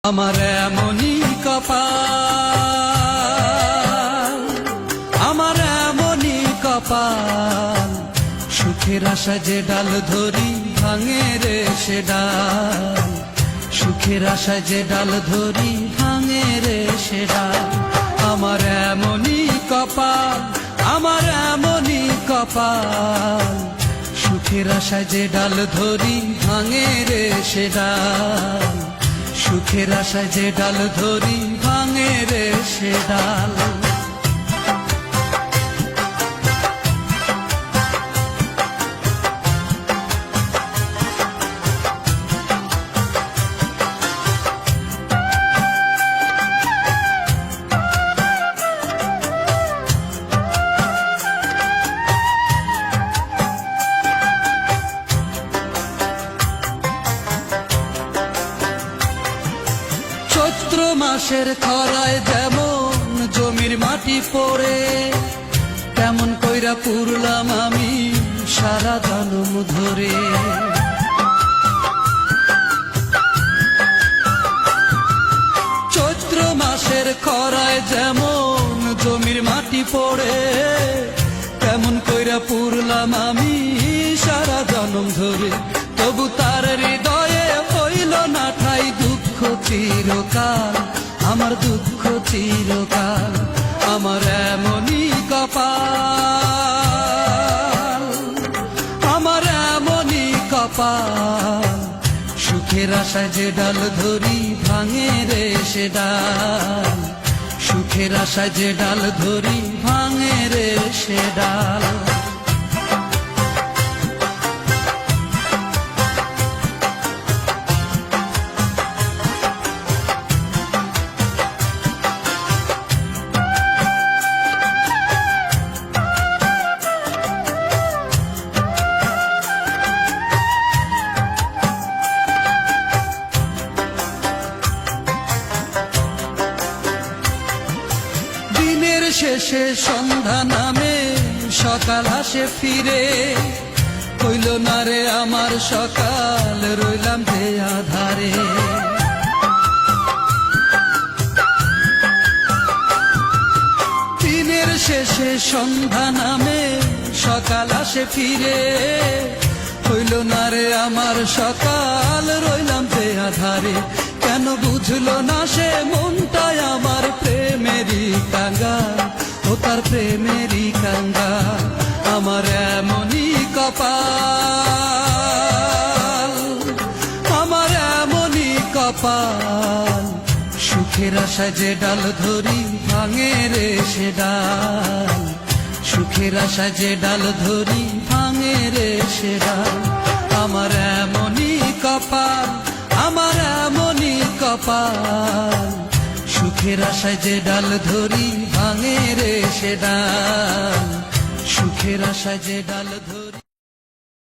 আমার এমনই কপাল, আমার এমনই কপাল, সুখের আশা যে ডাল ধরি ভাঙে রে সে ডাল, সুখের আশা যে ডাল ধরি ভাঙে রে সে ডাল। আমার এমনই কপাল, আমার এমনই কপাল, সুখের আশা যে ডাল ধরি ভাঙে রে সে ডাল, সুখের আশায় যে ডাল ধরি ভাঙে রে সে ডাল। চৈত্র মাসের খরায় যেমন জমির মাটি পড়ে, তেমন কইরা পুরলাম আমি সারা জনম ধরে। চৈত্র মাসের খরায় যেমন জমির মাটি পড়ে, তেমন কইরা পুরলাম আমি সারা জনম ধরে। তবু তার হৃদয়ে হইল না ঠাই দুঃখ চিরকাল, আমার দুঃখ চিরকাল। আমার এমনই কপাল, আমার এমনই কপাল, সুখের আশায় যে ডাল ধরি ভাঙে রে সে ডাল, সুখের আশায় যে ডাল ধরি ভাঙে রে সে ডাল। শেষে সন্ধ্যা নামে সকাল আসে ফিরে, হইল না রে আমার সকাল, রইলাম যে আধারে। দিনের শেষে সন্ধ্যা নামে সকাল আসে ফিরে, হইল না রে আমার সকাল, রইলাম যে আধারে। কেন বুঝলো না সে মনটাই আমার প্রেমেরই কাঙ্গাল, ও তার প্রেমেরই কাঙ্গাল। আমার এমনই কপাল, আমার এমনই কপাল, সুখের আশায় যে ডাল ধরি ভাঙে রে সে ডাল, সুখের আশায় যে ডাল ধরি ভাঙে রে সে ডাল। আমার এমনই কপাল, আমার এমনই কপাল, সুখের আশায় যে ডাল ধরি ভাঙে রে সে ডাল, সুখের আশায় যে ডাল ধরি।